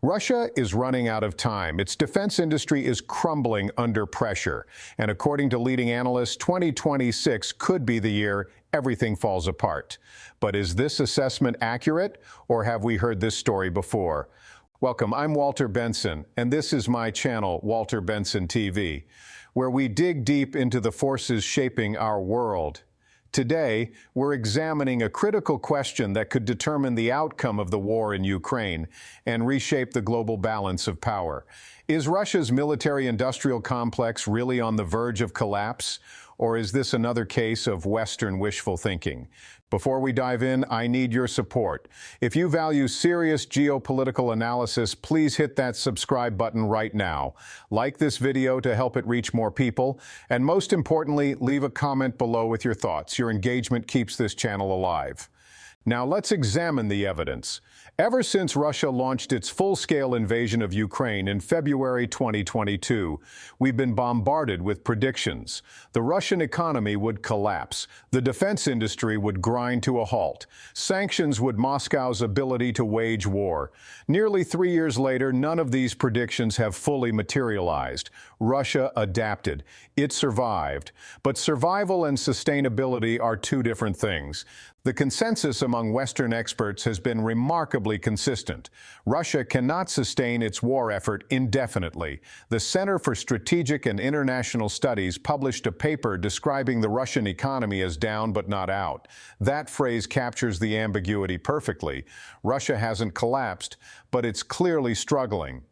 Russia is running out of time. Its defense industry is crumbling under pressure. And according to leading analysts, 2026 could be the year everything falls apart. But is this assessment accurate, or have we heard this story before? Welcome, I'm Walter Benson, and this is my channel, Walter Benson TV, where we dig deep into the forces shaping our world. Today, we're examining a critical question that could determine the outcome of the war in Ukraine and reshape the global balance of power. Is Russia's military-industrial complex really on the verge of collapse, or is this another case of Western wishful thinking? Before we dive in, I need your support. If you value serious geopolitical analysis, please hit that subscribe button right now. Like this video to help it reach more people, and most importantly, leave a comment below with your thoughts. Your engagement keeps this channel alive. Now let's examine the evidence. Ever since Russia launched its full-scale invasion of Ukraine in February 2022, we've been bombarded with predictions. The Russian economy would collapse. The defense industry would grind to a halt. Sanctions would Moscow's ability to wage war. Nearly 3 years later, none of these predictions have fully materialized. Russia adapted. It survived. But survival and sustainability are two different things. The consensus among Western experts has been remarkably consistent. Russia cannot sustain its war effort indefinitely. The Center for Strategic and International Studies published a paper describing the Russian economy as down but not out. That phrase captures the ambiguity perfectly. Russia hasn't collapsed, but it's clearly struggling.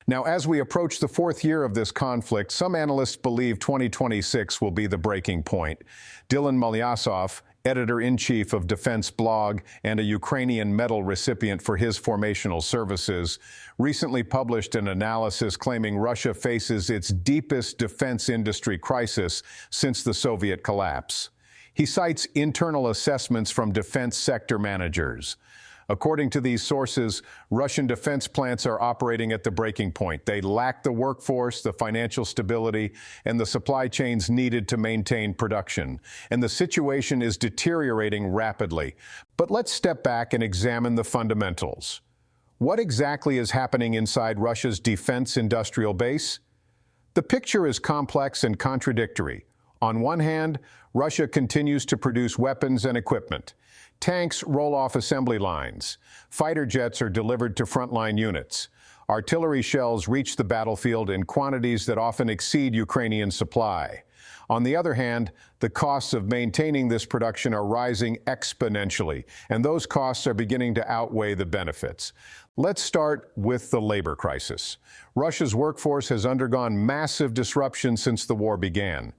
Now, as we approach the fourth year of this conflict, some analysts believe 2026 will be the breaking point. Dylan Malyasov, editor-in-chief of Defense Blog and a Ukrainian medal recipient for his formational services, recently published an analysis claiming Russia faces its deepest defense industry crisis since the Soviet collapse. He cites internal assessments from defense sector managers. According to these sources, Russian defense plants are operating at the breaking point. They lack the workforce, the financial stability, and the supply chains needed to maintain production. And the situation is deteriorating rapidly. But let's step back and examine the fundamentals. What exactly is happening inside Russia's defense industrial base? The picture is complex and contradictory. On one hand, Russia continues to produce weapons and equipment. Tanks roll off assembly lines. Fighter jets are delivered to frontline units. Artillery shells reach the battlefield in quantities that often exceed Ukrainian supply. On the other hand, the costs of maintaining this production are rising exponentially, and those costs are beginning to outweigh the benefits. Let's start with the labor crisis. Russia's workforce has undergone massive disruption since the war began.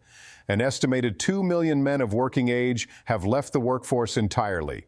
An estimated 2 million men of working age have left the workforce entirely.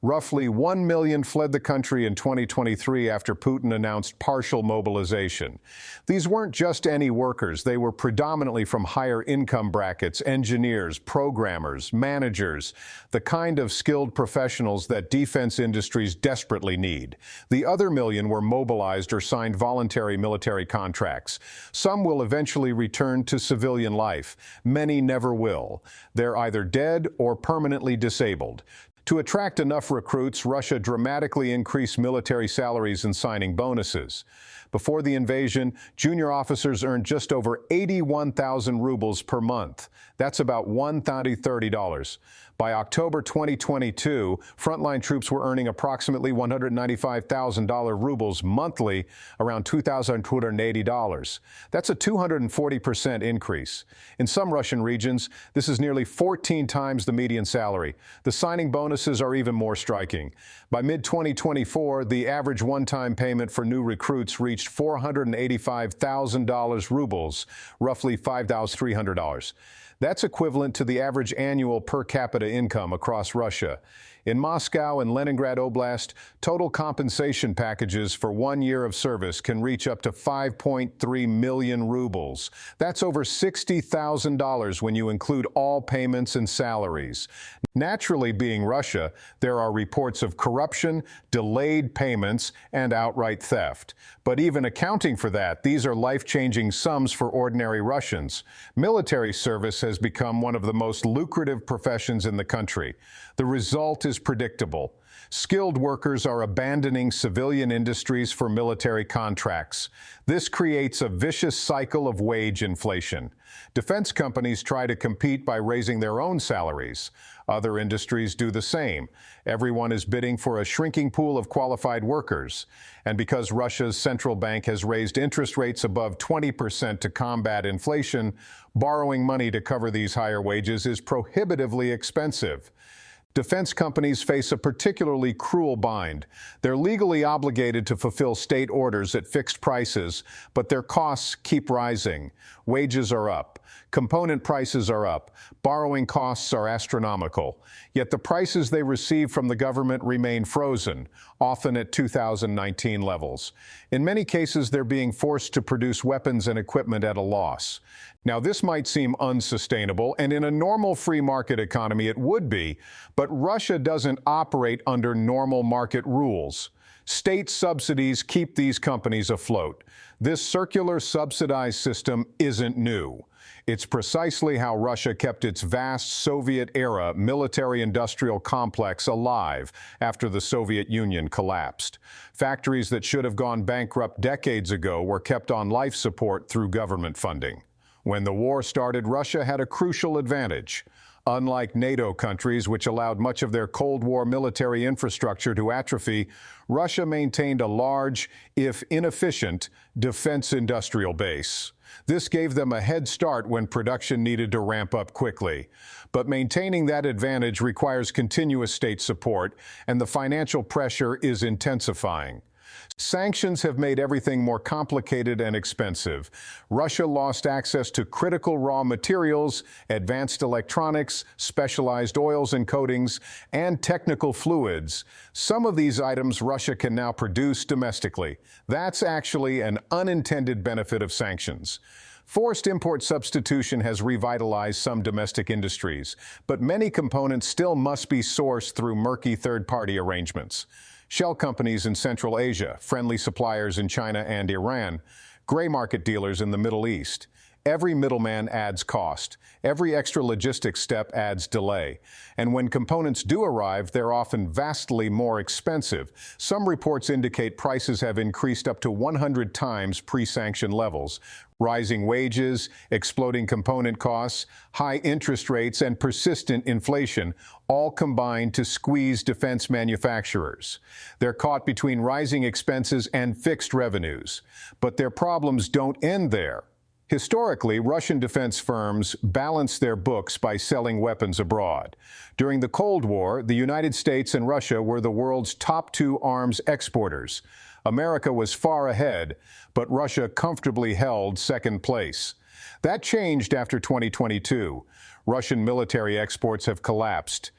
Roughly 1 million fled the country in 2023 after Putin announced partial mobilization. These weren't just any workers. They were predominantly from higher income brackets, engineers, programmers, managers, the kind of skilled professionals that defense industries desperately need. The other million were mobilized or signed voluntary military contracts. Some will eventually return to civilian life. Many never will. They're either dead or permanently disabled. To attract enough recruits, Russia dramatically increased military salaries and signing bonuses. Before the invasion, junior officers earned just over 81,000 rubles per month. That's about $130. By October 2022, frontline troops were earning approximately $195,000 rubles monthly, around $2,280. That's a 240% increase. In some Russian regions, this is nearly 14 times the median salary. The signing bonuses are even more striking. By mid-2024, the average one-time payment for new recruits reached $485,000 rubles, roughly $5,300. That's equivalent to the average annual per capita income across Russia. In Moscow and Leningrad Oblast, total compensation packages for 1 year of service can reach up to 5.3 million rubles. That's over $60,000 when you include all payments and salaries. Naturally, being Russia, there are reports of corruption, delayed payments, and outright theft. But even accounting for that, these are life-changing sums for ordinary Russians. Military service has become one of the most lucrative professions in the country. The result is predictable. Skilled workers are abandoning civilian industries for military contracts. This creates a vicious cycle of wage inflation. Defense companies try to compete by raising their own salaries. Other industries do the same. Everyone is bidding for a shrinking pool of qualified workers. And because Russia's central bank has raised interest rates above 20% to combat inflation, borrowing money to cover these higher wages is prohibitively expensive. Defense companies face a particularly cruel bind. They're legally obligated to fulfill state orders at fixed prices, but their costs keep rising. Wages are up. Component prices are up. Borrowing costs are astronomical. Yet the prices they receive from the government remain frozen, often at 2019 levels. In many cases, they're being forced to produce weapons and equipment at a loss. Now, this might seem unsustainable, and in a normal free market economy it would be, but Russia doesn't operate under normal market rules. State subsidies keep these companies afloat. This circular subsidized system isn't new. It's precisely how Russia kept its vast Soviet-era military-industrial complex alive after the Soviet Union collapsed. Factories that should have gone bankrupt decades ago were kept on life support through government funding. When the war started, Russia had a crucial advantage. Unlike NATO countries, which allowed much of their Cold War military infrastructure to atrophy, Russia maintained a large, if inefficient, defense industrial base. This gave them a head start when production needed to ramp up quickly. But maintaining that advantage requires continuous state support, and the financial pressure is intensifying. Sanctions have made everything more complicated and expensive. Russia lost access to critical raw materials, advanced electronics, specialized oils and coatings, and technical fluids. Some of these items Russia can now produce domestically. That's actually an unintended benefit of sanctions. Forced import substitution has revitalized some domestic industries, but many components still must be sourced through murky third-party arrangements. Shell companies in Central Asia, friendly suppliers in China and Iran, gray market dealers in the Middle East. Every middleman adds cost. Every extra logistics step adds delay. And when components do arrive, they're often vastly more expensive. Some reports indicate prices have increased up to 100 times pre-sanction levels. Rising wages, exploding component costs, high interest rates, and persistent inflation all combine to squeeze defense manufacturers. They're caught between rising expenses and fixed revenues. But their problems don't end there. Historically, Russian defense firms balanced their books by selling weapons abroad. During the Cold War, the United States and Russia were the world's top two arms exporters. America was far ahead, but Russia comfortably held second place. That changed after 2022. Russian military exports have collapsed.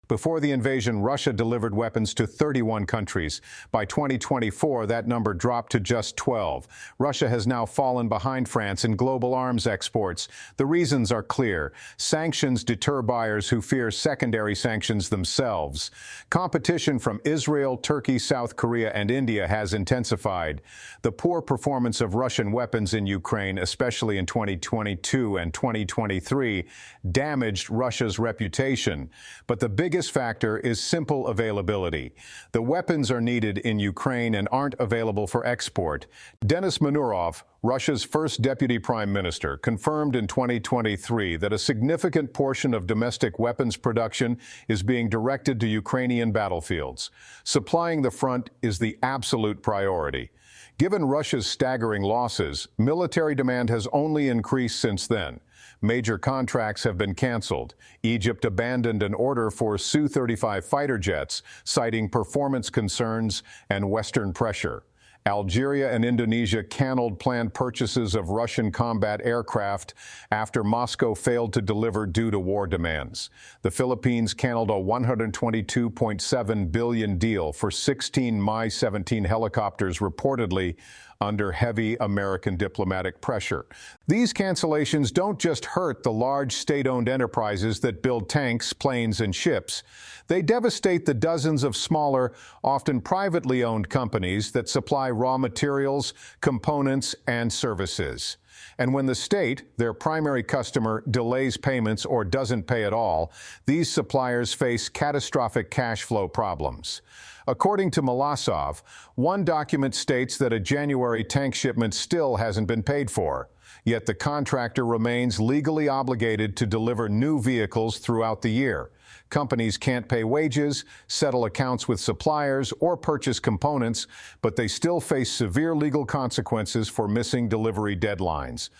Before the invasion, Russia delivered weapons to 31 countries. By 2024, that number dropped to just 12. Russia has now fallen behind France in global arms exports. The reasons are clear. Sanctions deter buyers who fear secondary sanctions themselves. Competition from Israel, Turkey, South Korea, and India has intensified. The poor performance of Russian weapons in Ukraine, especially in 2022 and 2023, damaged Russia's reputation. But the biggest factor is simple availability. The weapons are needed in Ukraine and aren't available for export. Denis Manurov, Russia's first deputy prime minister, confirmed in 2023 that a significant portion of domestic weapons production is being directed to Ukrainian battlefields. Supplying the front is the absolute priority. Given Russia's staggering losses, military demand has only increased since then. Major contracts have been canceled. Egypt abandoned an order for Su-35 fighter jets, citing performance concerns and Western pressure. Algeria and Indonesia canceled planned purchases of Russian combat aircraft after Moscow failed to deliver due to war demands. The Philippines canceled a $122.7 billion deal for 16 Mi-17 helicopters, reportedly under heavy American diplomatic pressure. These cancellations don't just hurt the large state-owned enterprises that build tanks, planes, and ships. They devastate the dozens of smaller, often privately owned companies that supply raw materials, components, and services. And when the state, their primary customer, delays payments or doesn't pay at all, these suppliers face catastrophic cash flow problems. According to Molasov, one document states that a January tank shipment still hasn't been paid for. Yet the contractor remains legally obligated to deliver new vehicles throughout the year. Companies can't pay wages, settle accounts with suppliers, or purchase components, but they still face severe legal consequences for missing delivery deadlines.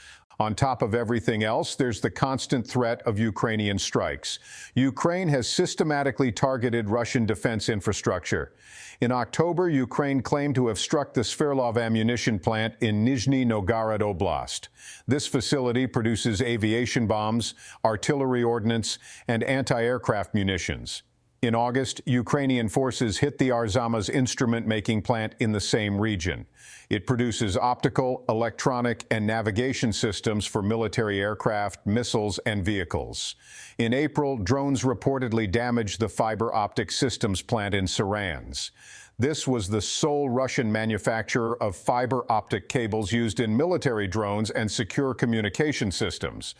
On top of everything else, there's the constant threat of Ukrainian strikes. Ukraine has systematically targeted Russian defense infrastructure. In October, Ukraine claimed to have struck the Sverdlov ammunition plant in Nizhny Novgorod Oblast. This facility produces aviation bombs, artillery ordnance, and anti-aircraft munitions. In August, Ukrainian forces hit the Arzamas instrument-making plant in the same region. It produces optical, electronic, and navigation systems for military aircraft, missiles, and vehicles. In April, drones reportedly damaged the fiber optic systems plant in Saransk. This was the sole Russian manufacturer of fiber optic cables used in military drones and secure communication systems.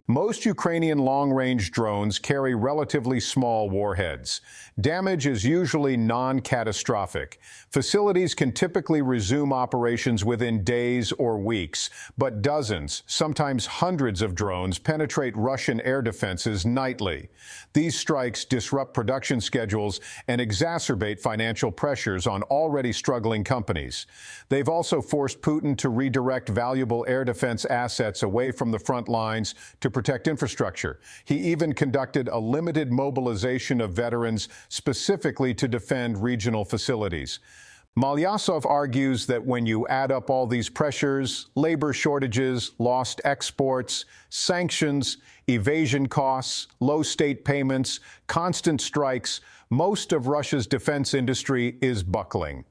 Most Ukrainian long-range drones carry relatively small warheads. Damage is usually non-catastrophic. Facilities can typically resume operations within days or weeks, but dozens, sometimes hundreds of drones penetrate Russian air defenses nightly. These strikes disrupt production schedules and exacerbate financial pressures on already struggling companies. They've also forced Putin to redirect valuable air defense assets away from the front lines to protect infrastructure. He even conducted a limited mobilization of veterans specifically to defend regional facilities. Molasov argues that when you add up all these pressures, labor shortages, lost exports, sanctions, evasion costs, low state payments, constant strikes, most of Russia's defense industry is buckling.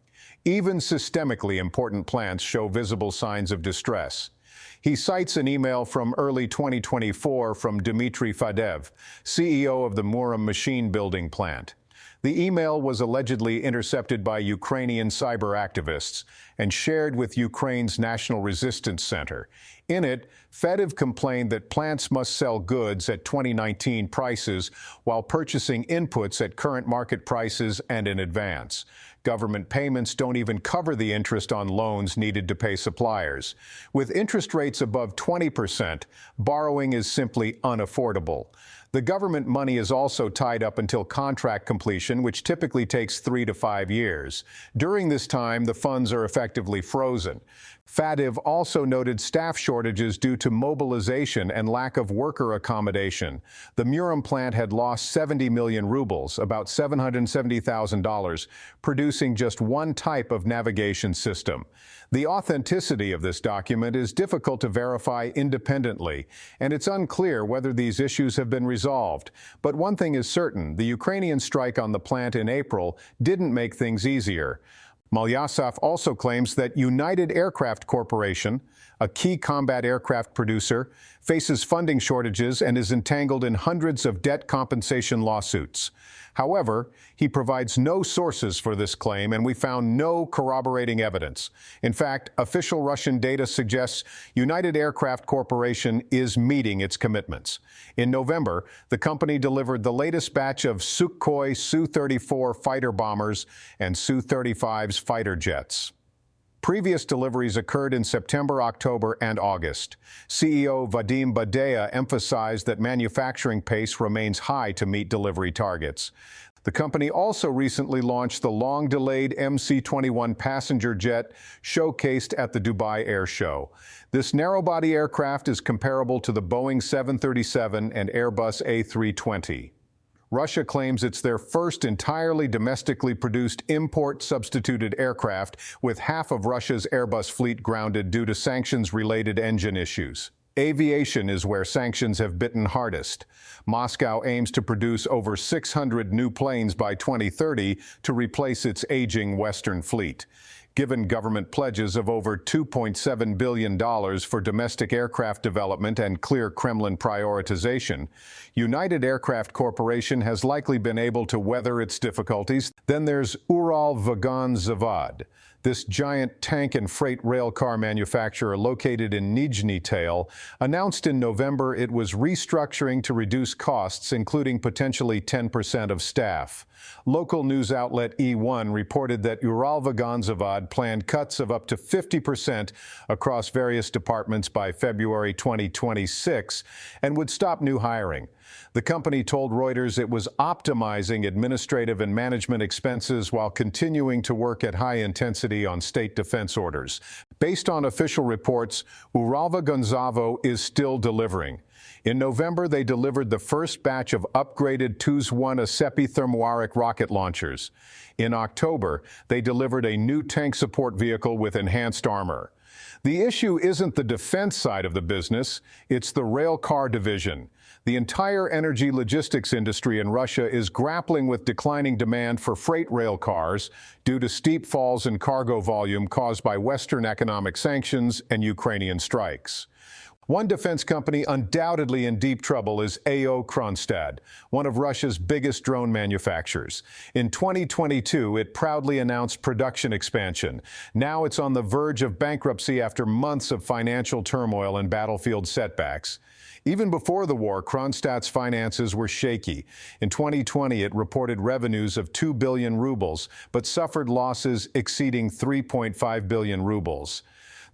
Even systemically important plants show visible signs of distress. He cites an email from early 2024 from Dmitry Fadev, CEO of the Murom machine building plant. The email was allegedly intercepted by Ukrainian cyber activists and shared with Ukraine's National Resistance Center. In it, Fadev complained that plants must sell goods at 2019 prices while purchasing inputs at current market prices and in advance. Government payments don't even cover the interest on loans needed to pay suppliers. With interest rates above 20%, borrowing is simply unaffordable. The government money is also tied up until contract completion, which typically takes 3 to 5 years. During this time, the funds are effectively frozen. Fadev also noted staff shortages due to mobilization and lack of worker accommodation. The Murom plant had lost 70 million rubles, about $770,000, producing just one type of navigation system. The authenticity of this document is difficult to verify independently, and it's unclear whether these issues have been resolved. But one thing is certain, the Ukrainian strike on the plant in April didn't make things easier. Molasov also claims that United Aircraft Corporation, a key combat aircraft producer, faces funding shortages and is entangled in hundreds of debt compensation lawsuits. However, he provides no sources for this claim, and we found no corroborating evidence. In fact, official Russian data suggests United Aircraft Corporation is meeting its commitments. In November, the company delivered the latest batch of Sukhoi Su-34 fighter bombers and Su-35s fighter jets. Previous deliveries occurred in September, October, and August. CEO Vadim Badea emphasized that manufacturing pace remains high to meet delivery targets. The company also recently launched the long-delayed MC-21 passenger jet showcased at the Dubai Air Show. This narrow-body aircraft is comparable to the Boeing 737 and Airbus A320. Russia claims it's their first entirely domestically produced import-substituted aircraft, with half of Russia's Airbus fleet grounded due to sanctions-related engine issues. Aviation is where sanctions have bitten hardest. Moscow aims to produce over 600 new planes by 2030 to replace its aging Western fleet. Given government pledges of over $2.7 billion for domestic aircraft development and clear Kremlin prioritization, United Aircraft Corporation has likely been able to weather its difficulties. Then there's Ural Vagon Zavod. This giant tank and freight rail car manufacturer located in Nizhny Tagil announced in November it was restructuring to reduce costs, including potentially 10% of staff. Local news outlet E1 reported that Uralvagonzavod planned cuts of up to 50% across various departments by February 2026 and would stop new hiring. The company told Reuters it was optimizing administrative and management expenses while continuing to work at high intensity on state defense orders. Based on official reports, Uralvagonzavo is still delivering. In November, they delivered the first batch of upgraded Tuz-1 Asepi thermoaric rocket launchers. In October, they delivered a new tank support vehicle with enhanced armor. The issue isn't the defense side of the business, it's the rail car division. The entire energy logistics industry in Russia is grappling with declining demand for freight rail cars due to steep falls in cargo volume caused by Western economic sanctions and Ukrainian strikes. One defense company undoubtedly in deep trouble is AO Kronstadt, one of Russia's biggest drone manufacturers. In 2022, it proudly announced production expansion. Now it's on the verge of bankruptcy after months of financial turmoil and battlefield setbacks. Even before the war, Kronstadt's finances were shaky. In 2020, it reported revenues of 2 billion rubles, but suffered losses exceeding 3.5 billion rubles.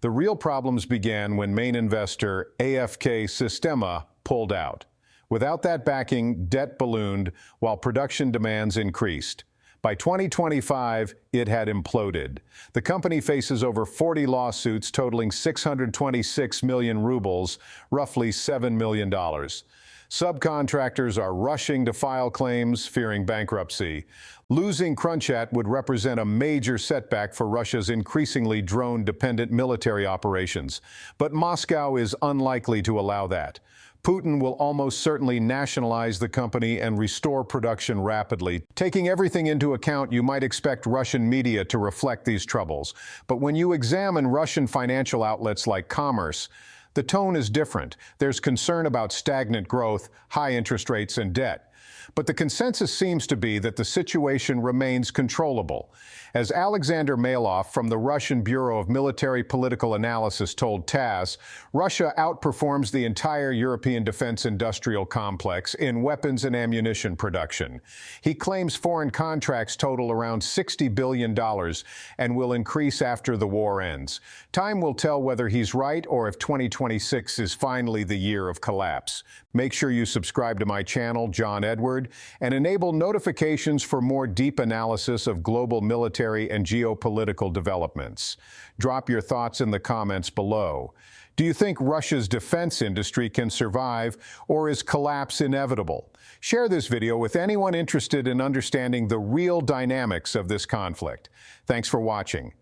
The real problems began when main investor AFK Sistema pulled out. Without that backing, debt ballooned while production demands increased. By 2025, it had imploded. The company faces over 40 lawsuits totaling 626 million rubles, roughly $7 million. Subcontractors are rushing to file claims, fearing bankruptcy. Losing Kronstadt would represent a major setback for Russia's increasingly drone-dependent military operations. But Moscow is unlikely to allow that. Putin will almost certainly nationalize the company and restore production rapidly. Taking everything into account, you might expect Russian media to reflect these troubles. But when you examine Russian financial outlets like Commerce, the tone is different. There's concern about stagnant growth, high interest rates, and debt. But the consensus seems to be that the situation remains controllable. As Alexander Malov from the Russian Bureau of Military Political Analysis told TASS, Russia outperforms the entire European defense industrial complex in weapons and ammunition production. He claims foreign contracts total around $60 billion and will increase after the war ends. Time will tell whether he's right or if 2026 is finally the year of collapse. Make sure you subscribe to my channel, John Edward, and enable notifications for more deep analysis of global military and geopolitical developments. Drop your thoughts in the comments below. Do you think Russia's defense industry can survive, or is collapse inevitable? Share this video with anyone interested in understanding the real dynamics of this conflict. Thanks for watching.